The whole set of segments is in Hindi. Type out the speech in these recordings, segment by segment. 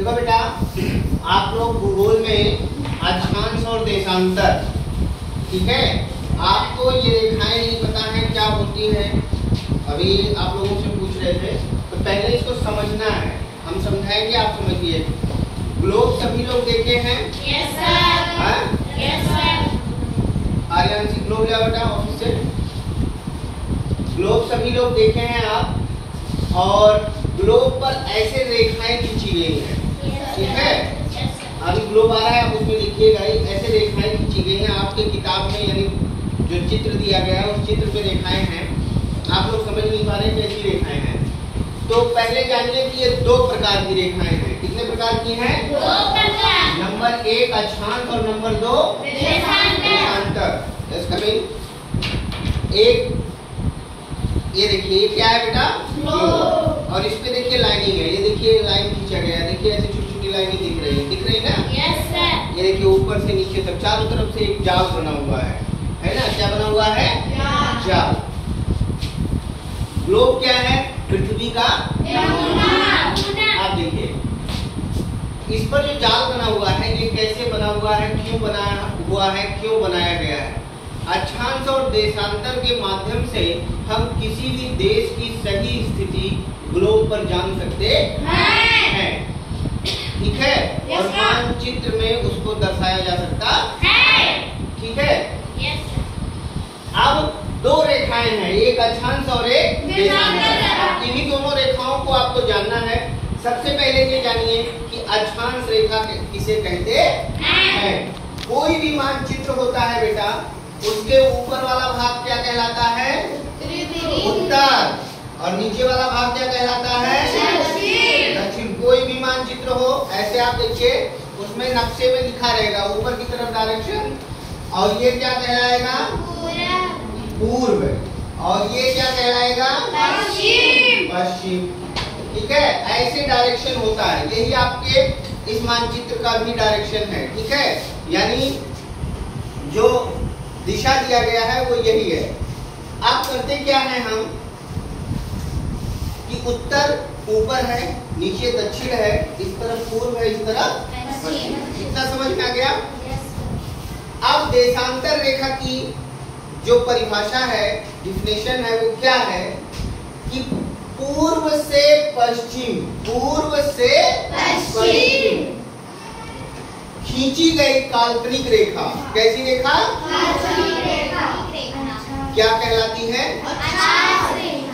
देखो बेटा, आप लोग भूगोल में अक्षांश और देशांतर, ठीक है, आपको ये रेखाएं नहीं पता है क्या होती है। अभी आप लोगों से पूछ रहे थे, तो पहले इसको समझना है, हम समझाएंगे, आप समझिए। ग्लोब सभी लोग देखे हैं? Yes sir. Yes sir. Aaryanshi globe लिया बेटा ऑफिस से। ग्लोब सभी लोग देखे हैं आप, और ग्लोब पर ऐसे रेखाएं खींची गई हैं, ठीक है। अभी ग्लोब आ रहा है, आप उसमें लिखिएगा, ऐसे रेखाएं खींची गई हैं आपके किताब में, यानी जो चित्र दिया गया है उस चित्र पे रेखाएं हैं। आप लोग समझ नहीं पा रहे कैसी रेखाएं हैं। तो पहले जानिए कि ये दो प्रकार की रेखाएं हैं। कितने प्रकार की हैं? दो प्रकार। नंबर 1 अक्षांश और नंबर 2 देशांतर। एक ये देखिए क्या है बेटा? ग्लोब। और इस पे देखिए लाइनिंग है, ये देखिए लाइन खींचा गया है, देखिए ऐसे छोटी छोटी लाइनें दिख रही है ना? Yes sir. ये देखिए ऊपर से नीचे तक चारों तरफ से एक जाल बना हुआ है ना? क्या बना हुआ है? जाल। ग्लोब क्या है? पृथ्वी का नमूना। आप देखिए इस पर जो जाल बना हुआ है, ये कैसे बना हुआ है, क्यों बनाया हुआ है, क्यों बनाया गया है? अक्षांश और देशांतर के माध्यम से हम किसी भी देश की सही स्थिति ग्लोब पर जान सकते हैं, ठीक है। और मानचित्र में उसको दर्शाया जा सकता है, ठीक है। अब दो रेखाएं हैं, एक अक्षांश और एक देशांतर। इन्हीं दोनों रेखाओं को आपको जानना है। सबसे पहले ये जानिए कि अक्षांश रेखा किसे कहते हैं। कोई भी मानचित्र होता है बेटा, उसके ऊपर वाला भाग क्या कहलाता है? उत्तर। और नीचे वाला भाग क्या कहलाता है? दक्षिण। कोई भी मानचित्र हो, ऐसे आप देखिए, उसमें नक्शे में लिखा रहेगा ऊपर की तरफ डायरेक्शन, और ये क्या कहलाएगा? पूर्व। और ये क्या कहलाएगा? पश्चिम। ठीक है, ऐसे डायरेक्शन होता है। यही आपके इस मानचित्र का भी डायरेक्शन है, ठीक है। यानी जो दिशा दिया गया है वो यही है। आप करते क्या है हम कि उत्तर ऊपर है, नीचे दक्षिण है, इस तरफ पूर्व है, इस तरफ पश्चिम। इतना समझ में आ गया? अब देशांतर रेखा की जो परिभाषा है, डिफिनेशन है, वो क्या है कि पूर्व से पश्चिम, पूर्व से पश्चिम खींची गई काल्पनिक रेखा। कैसी रेखा? क्या कहलाती है?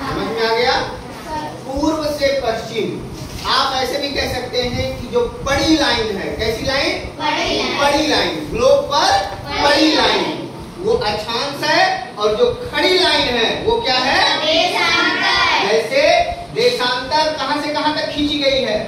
समझ में आ गया? पूर्व से पश्चिम। आप ऐसे भी कह सकते हैं कि जो बड़ी लाइन है, कैसी लाइन? बड़ी लाइन। ग्लोब पर बड़ी लाइन वो अक्षांश है, और जो खड़ी लाइन है वो क्या है? देशांतर। जैसे देशांतर कहां से कहां तक खींची गई है?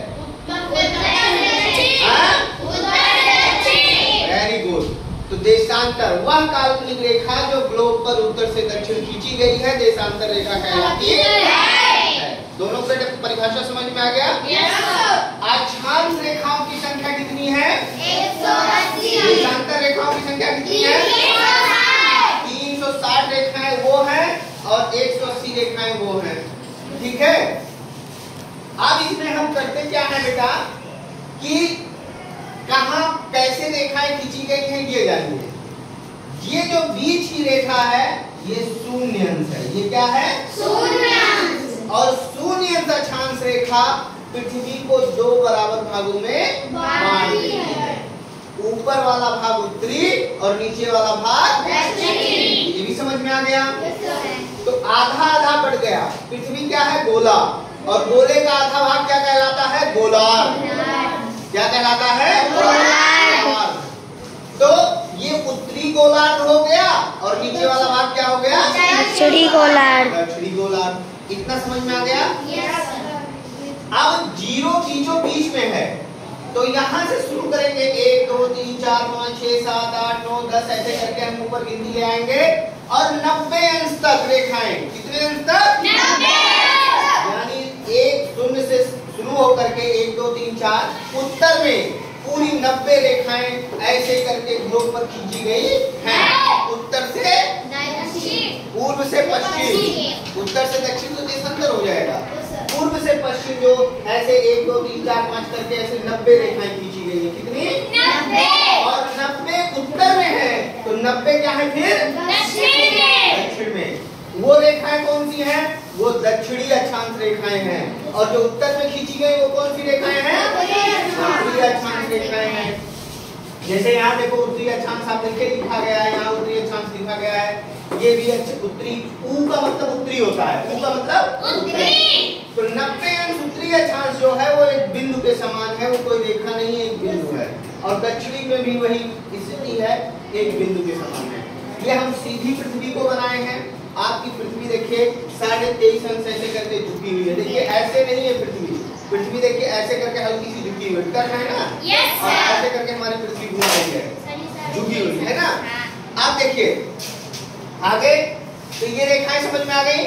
Very good. तो देशांतर वह काल्पनिक रेखा जो ग्लोब पर उत्तर से दक्षिण खींची गई है, देशांतर रेखा कहलाती है। दोनों पे परिभाषा समझ में आ गया? अक्षांश रेखाओं की संख्या कितनी है? 180। देशांतर रेखाओं की संख्या कितनी है? 360 रेखाएं वो हैं, और 180 रेखाएं वो हैं, ठीक है। अब इसमें हम करते क्या है बेटा कि कहां कैसे रेखाएं खींची गई हैं ये जानिए। ये जो बीच की रेखा है ये शून्य अंश है। ये क्या है? शून्य अंश। और शून्य अंश अक्षांश रेखा पृथ्वी को दो बराबर भागों में बांटती है। ऊपर वाला भाग उत्तरी और नीचे वाला भाग दक्षिणी। ये भी समझ में आ गया? तो आधा आधा बढ़ गया। पृथ्वी क्या है? गोला, और गोले का आधा भाग क्या कहलाता है? गोलार्ध। क्या कहलाता है? गोलार्ध। तो ये उत्तरी गोलार्ध हो गया, और नीचे वाला भाग क्या हो गया? दक्षिणी गोलार्ध। दक्षिणी गोलार्ध। इतना समझ में आ गया? अब जीरो बीच में है, तो यहाँ से शुरू करेंगे 1 2 3 4 5 6 7 8 9 10 ऐसे करके हम ऊपर गिनती ले आएंगे, और 90 अंश तक रेखाएं। कितने अंश तक? 90। यानी 1 0 से शुरू होकर के 1 2 3 4 उत्तर में पूरी 90 रेखाएं ऐसे करके ग्लोब पर खींची गई हैं। उत्तर से पूर्व से पश्चिम, उत्तर से दक्षिण तो देशांतर हो जाएगा। पूर्व से पश्चिम जो ऐसे 1 2 3 4 5 करके ऐसे 90 रेखाएं खींची गई है। कितनी? 90। और 90 उत्तर में है, तो 90 क्या है फिर? दक्षिण में। वो रेखाएं कौन सी हैं? वो दक्षिणी अक्षांश रेखाएं हैं। और जो उत्तर में खींची गई वो कौन सी रेखाएं हैं? उत्तरी अक्षांश रेखाएं हैं। जैसे यहाँ देखो उत्तरी अक्षांश आप देखे लिखा गया है, यहाँ उत्तरी अक्षांश लिखा गया है। ये भी उत्तरी, ऊ का मतलब उत्तरी होता है, ऊ का मतलब उत्तरी। तो 90 अंश उत्तरी अक्षांश जो है वो एक बिंदु के समान है, वो कोई रेखा नहीं है, एक बिंदु है। और दक्षिणी में भी वही स्थिति है, एक बिंदु के समान है। ये हम सीधी पृथ्वी को बनाए हैं। आपकी पृथ्वी देखिए 23.5 अंश ऐसे करके झुकी हुई है। देखिए ऐसे नहीं है पृथ्वी, पृथ्वी देखिए ऐसे करके हल्की सी झुकी हुई है ना। और ऐसे करके हमारी पृथ्वी घूम रही है, झुकी हुई है ना। आप देखिए आगे, तो ये रेखाएं समझ में आ गई।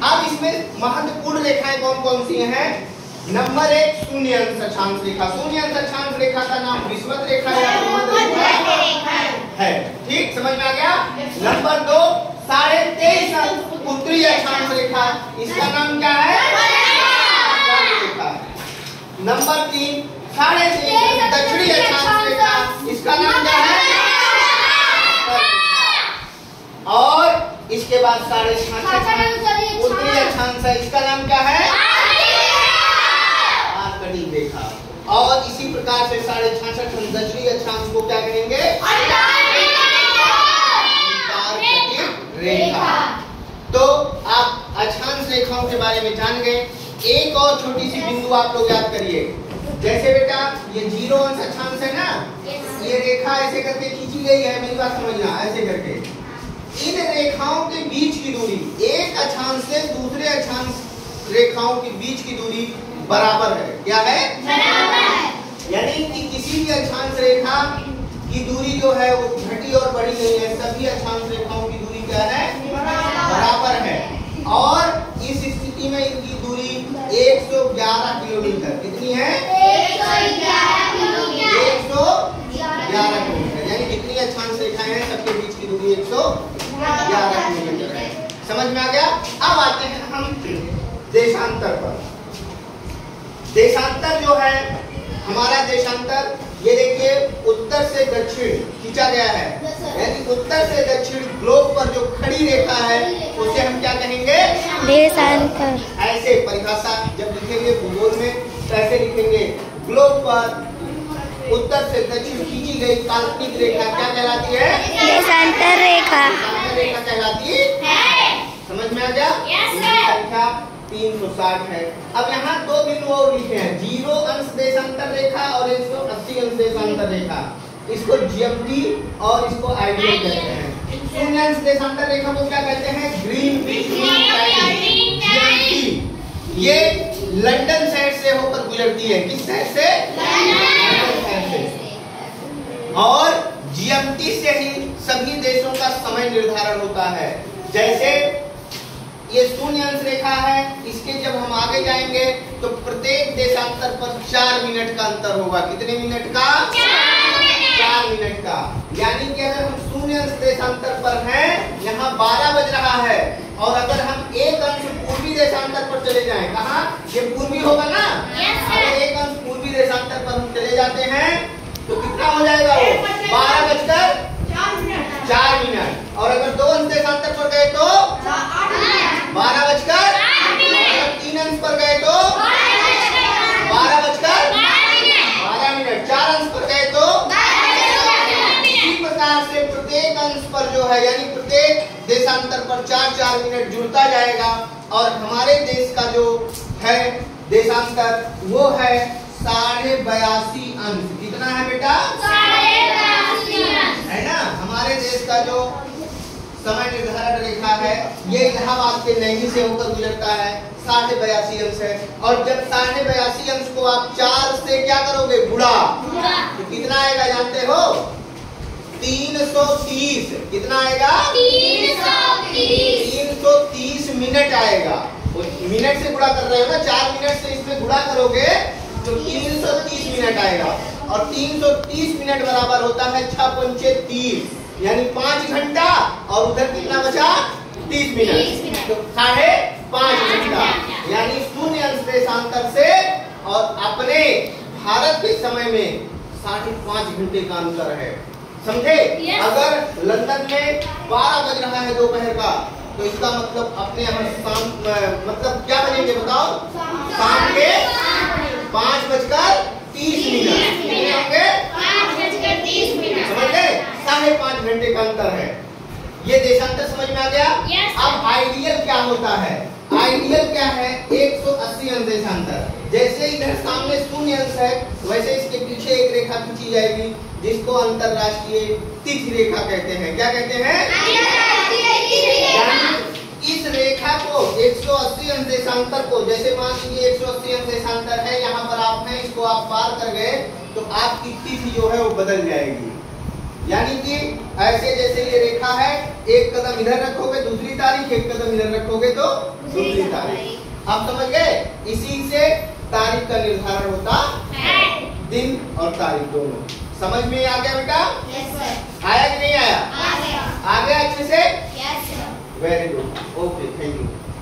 अब इसमें महत्वपूर्ण रेखाएं कौन कौन सी हैं? नंबर 1 शून्य अंश अक्षांश रेखा। शून्य अंश अक्षांश रेखा का नाम विषुवत रेखा या भूमध्य रेखा है। ठीक, समझ में आ गया। नंबर 2 23.5 अंश उत्तरी अक्षांश रेखा, इसका नाम क्या है? रेखा। नंबर 3 3.5 दक्षिणी अक्षांश रेखा, इसका नाम क्या है? और इसके बाद 6.5 उत्तरी अक्षांश है, इसका नाम क्या है? आर्कटिक रेखा। और इसी प्रकार से 66.5 दक्षिणी अक्षांश को क्या कहेंगे? रेखा। तो आप अक्षांश रेखाओं के बारे में जान गए। एक और छोटी सी बिंदु आप लोग याद करिए। जैसे बेटा ये 0 अंश अक्षांश है ना, ये रेखा ऐसे करके खींची गई है, मेरी बात समझना, ऐसे करके इन रेखाओं के बीच की दूरी, एक अक्षांश से दूसरे अक्षांश रेखाओं के बीच की दूरी बराबर है। क्या है? बराबर। यानी कि किसी भी अक्षांश रेखा की दूरी जो है वो घटी और बढ़ी नहीं है, सभी अक्षांश रेखाओं की दूरी क्या है? बराबर है। और इस स्थिति में इनकी दूरी 111 किलोमीटर। कितनी है? 111 किलोमीटर। यानी जितनी अक्षांश रेखाएं हैं सबके बीच की दूरी 111 किलोमीटर है। समझ में आ गया। अब आते हैं हम देशांतर पर। देशांतर जो है हमारा देशांतर, ये देखिए उत्तर से दक्षिण खींचा गया है, यानी उत्तर से दक्षिण ग्लोब पर जो खड़ी रेखा है उसे हम क्या कहेंगे? देशांतर। ऐसे परिभाषा जब लिखेंगे भूगोल में तो ऐसे लिखेंगे, ग्लोब पर उत्तर से दक्षिण खींची गई काल्पनिक रेखा क्या कहलाती है? देशांतर रेखा। देशांतर रेखा कहलाती है। समझ में आ गया? संख्या 360 है। अब यहाँ 2 बिंदु और लिखे हैं, 0 अंश देशांतर रेखा और 180 अंश देशांतर रेखा। इसको जीएमटी और इसको आइडियल कहते हैं। शून्य अंश देशांतर रेखा को क्या कहते हैं? Greenwich mean time, GMT. ये लंदन शहर से होकर गुजरती है। किस शहर से? लंदन शहर से। और जीएमटी से ही सभी देशों का समय निर्धारण होता है। जैसे ये शून्य अंश रेखा है, इसके जब हम आगे जाएंगे तो प्रत्येक देशांतर पर 4 मिनट का अंतर होगा। कितने मिनट का? 4 मिनट का। यानी कि अगर हम शून्य अंश देशांतर पर हैं, यहाँ 12 बज रहा है, और अगर हम 1 अंश पूर्वी देशांतर पर चले जाएं, कहाँ? ये पूर्वी होगा ना। अगर 1 अंश पूर्वी देशांतर पर हम चले जाते हैं तो कितना हो जाएगा वो? 12:04 मिनट। और अगर 2 अंश देशांतर पर गए तो 12:08। 3 अंश पर गए तो 12:12 मिनट। 4 अंश पर गए तो इसी प्रकार से प्रत्येक अंश पर जो है, यानी प्रत्येक देशांतर पर 4-4 मिनट जुड़ता जाएगा। और हमारे देश का जो है देशांतर वो है 82.5 अंश। कितना है बेटा? 82 है ना। हमारे देश का जो समय निर्धारण रेखा है ये इलाहाबाद के नैनी से होकर गुजरता है, 82.5 अंश है। और जब 82.5 अंश को आप 4 से क्या करोगे? गुणा, तो कितना आएगा जानते हो? 330। कितना आएगा? 330 मिनट आएगा। मिनट से गुणा कर रहे हो ना, 4 मिनट से इसमें गुणा करोगे तो 330 मिनट आएगा। और 330 मिनट बराबर होता है 6 × 30, यानी 5 घंटा। और उधर कितना बचा? 30 मिनट, तो 5.5 घंटा। यानी शून्य देशांतर से और अपने भारत के समय में 5.5 घंटे का अंतर है, समझे? Yes. अगर लंदन में 12 बज रहा है दोपहर का, तो इसका मतलब अपने यहाँ शाम मतलब क्या बजेंगे बताओ? शाम के 5:30 कितने होंगे? 5:30 समझ गए? 5.5 घंटे का अंतर है। ये देशांतर समझ में आ गया? Yes. अब आइडियल क्या होता है? आइडियल क्या है? 180 अंश देशांतर। जैसे इधर सामने 0 अंश है, वैसे इसके पीछे एक रेखा खींची जाएगी जिसको अंतरराष्ट्रीय तिथि रेखा कहते हैं। क्या कहते हैं? यानी इस रेखा को 180 अंश देशांतर को, जैसे मान लीजिए 180 अंश देशांतर है, यहाँ पर आप हैं, इसको आप पार कर गए तो आपकी तिथि जो है वो बदल जाएगी। यानी कि ऐसे जैसे ये रेखा है, एक कदम इधर रखोगे दूसरी तारीख, एक कदम इधर रखोगे तो दूसरी तारीख। आप समझ गए? इसी से तारीख का निर्धारण होता है, दिन और तारीख दोनों। समझ में आ गया बेटा? आया कि नहीं आया? आ गया अच्छे से? Very good, okay, thank you.